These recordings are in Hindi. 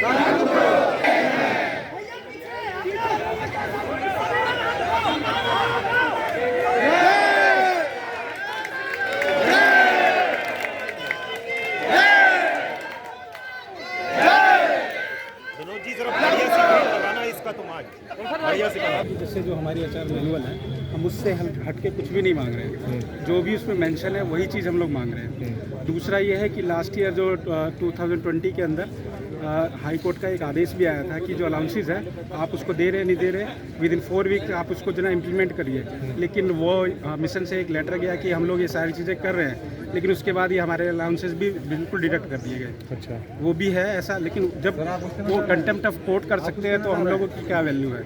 मनोज जी जरा बढ़िया से लगाना इसका तुम आज बढ़िया से करना। जैसे जो हमारी आचार मैनुअल है, हम उससे हट के कुछ भी नहीं मांग रहे हैं। जो भी उसमें मेंशन है वही चीज़ हम लोग मांग रहे हैं। दूसरा ये है कि लास्ट ईयर जो 2020 के अंदर हाई कोर्ट का एक आदेश भी आया था कि जो अलाउंसेस है आप उसको दे रहे नहीं दे रहे, विद इन 4 वीक आप उसको जो है इम्प्लीमेंट करिए। लेकिन वो मिशन से एक लेटर गया कि हम लोग ये सारी चीज़ें कर रहे हैं, लेकिन उसके बाद ये हमारे अलाउंसेस भी बिल्कुल डिडक्ट कर दिए गए। अच्छा, वो भी है ऐसा, लेकिन जब वो कंटेम्प्ट ऑफ कोर्ट कर सकते हैं तो हम लोगों की क्या वैल्यू है।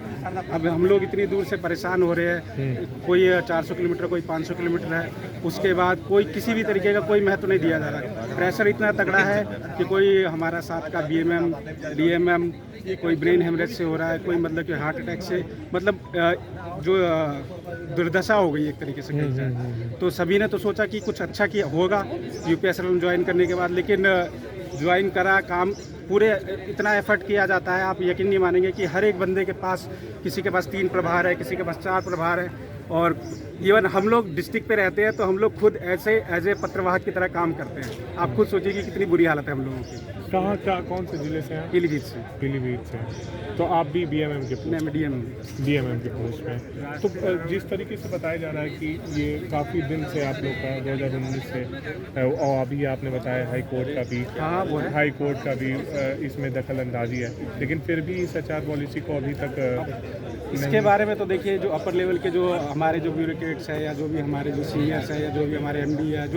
अब हम लोग इतनी दूर से परेशान हो रहे हैं, कोई 400 किलोमीटर कोई 500 किलोमीटर है, उसके बाद कोई किसी भी तरीके का कोई महत्व नहीं दिया जा रहा। प्रेशर इतना तगड़ा है कि कोई हमारा साथ का BMM DMM कोई ब्रेन हेमरेज से हो रहा है, कोई मतलब कि हार्ट अटैक से, मतलब जो दुर्दशा हो गई एक तरीके से कही जाए। तो सभी ने तो सोचा कि कुछ अच्छा किया होगा UPSRM ज्वाइन करने के बाद, लेकिन ज्वाइन करा, काम पूरे इतना एफर्ट किया जाता है, आप यकीन नहीं मानेंगे कि हर एक बंदे के पास, किसी के पास 3 प्रभार है, किसी के पास 4 प्रभार है। और इवन हम लोग डिस्ट्रिक्ट पे रहते हैं तो हम लोग खुद ऐसे एज ए पत्रवाहक की तरह काम करते हैं। आप खुद सोचिए कि कितनी बुरी हालत है हम लोगों की। कहाँ कौन से जिले से हैं? पीलीभीत से। पीलीभीत से। तो आप भी BMM के मैं DMM के पोस्ट में। तो जिस तरीके से बताया जा रहा है कि ये काफ़ी दिन से आप लोग का 2019 से, और अभी आपने बताया हाई कोर्ट का भी, हाँ वो है, हाई कोर्ट का भी इसमें दखल अंदाजी है, लेकिन फिर भी इस आचार पॉलिसी को अभी तक इसके बारे में तो देखिए, जो अपर लेवल के जो हमारे जो ब्यूरोक्रेट्स है, या जो भी हमारे जो सीनियर्स है, या जो भी हमारे MD है,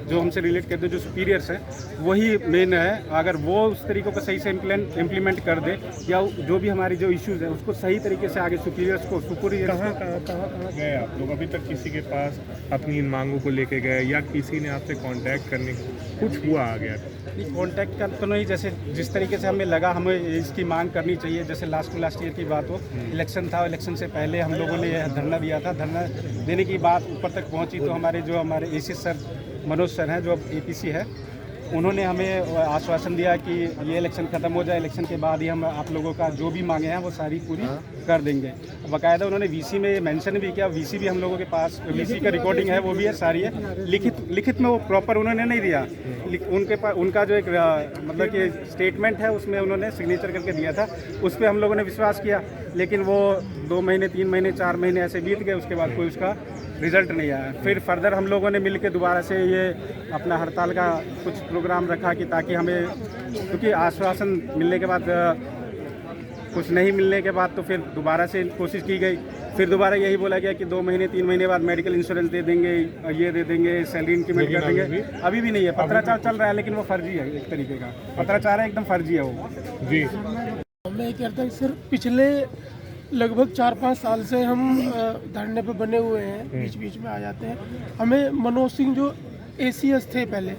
जो हमसे रिलेट करते हैं, जो सुपीरियर्स हैं, वही मेन है। अगर वो उस तरीक़ों को सही से इम्प्लीमेंट कर दे, या जो भी हमारी जो इश्यूज़ है उसको सही तरीके से आगे सुपीरियर्स को कहाँ गए आप लोग? अभी तक किसी के पास अपनी इन मांगों को लेके गए, या किसी ने आपसे कांटेक्ट करने कुछ हुआ आ गया? कांटेक्ट का तो नहीं, जैसे जिस तरीके से हमें लगा हमें इसकी मांग करनी चाहिए, जैसे लास्ट ईयर की बात हो, इलेक्शन था, इलेक्शन से पहले हम लोगों ने धरना दिया था। धरना देने की बात ऊपर तक पहुंची तो हमारे ACS सर मनोज सर हैं, जो अब APC है, उन्होंने हमें आश्वासन दिया कि ये इलेक्शन ख़त्म हो जाए, इलेक्शन के बाद ही हम आप लोगों का जो भी मांगे हैं वो सारी पूरी कर देंगे। बाकायदा उन्होंने VC में मेंशन भी किया, VC भी हम लोगों के पास, VC का रिकॉर्डिंग है, वो भी है, सारी है। लिखित में वो प्रॉपर उन्होंने नहीं दिया, उनके पास उनका जो एक मतलब कि स्टेटमेंट है उसमें उन्होंने सिग्नेचर करके दिया था, उस पर हम लोगों ने विश्वास किया। लेकिन वो 2 महीने 3 महीने 4 महीने ऐसे बीत गए, उसके बाद कोई उसका रिजल्ट नहीं आया। फिर फर्दर हम लोगों ने मिलकर दोबारा से ये अपना हड़ताल का कुछ प्रोग्राम रखा कि ताकि हमें, क्योंकि आश्वासन मिलने के बाद कुछ नहीं मिलने के बाद तो फिर दोबारा से कोशिश की गई। फिर दोबारा यही बोला गया कि 2 महीने 3 महीने बाद मेडिकल इंश्योरेंस दे देंगे, ये दे देंगे, सैलरी इंक्रीमेंट कर देंगे। अभी भी नहीं है, पत्राचार चल रहा है, लेकिन वो फर्जी है एक तरीके का। पत्राचार है, एकदम फर्जी है वो। जी, मैं कहता हूँ सर, पिछले लगभग 4-5 साल से हम धरने पे बने हुए हैं, बीच बीच में आ जाते हैं। हमें मनोज सिंह जो ACS थे पहले,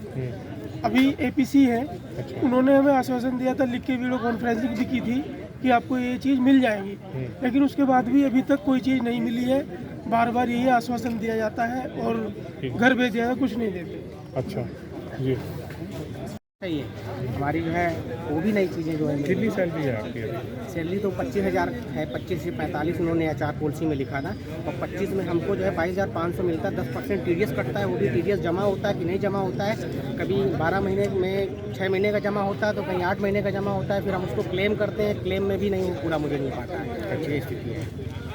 अभी APC है, उन्होंने हमें आश्वासन दिया था, लिख के वीडियो कॉन्फ्रेंसिंग भी की थी कि आपको ये चीज़ मिल जाएगी, लेकिन उसके बाद भी अभी तक कोई चीज़ नहीं मिली है। बार बार यही आश्वासन दिया जाता है और घर भेज दिया, कुछ नहीं देते। अच्छा जी, सही है। हमारी जो है वो भी नई चीज़ें जो है। कितनी सैलरी है आपकी? सैलरी तो 25,000 है, 25 से 45 उन्होंने आचार पॉलिसी में लिखा था, और 25 में हमको जो है 22,500 मिलता है। 10% TDS कटता है, वो भी TDS जमा होता है कि नहीं जमा होता है। कभी 12 महीने में 6 महीने का जमा होता है, तो कहीं 8 महीने का जमा होता है। फिर हम उसको क्लेम करते हैं, क्लेम में भी नहीं पूरा मुझे नहीं पाता है। अच्छी स्थिति है।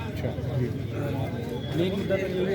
अच्छा जी।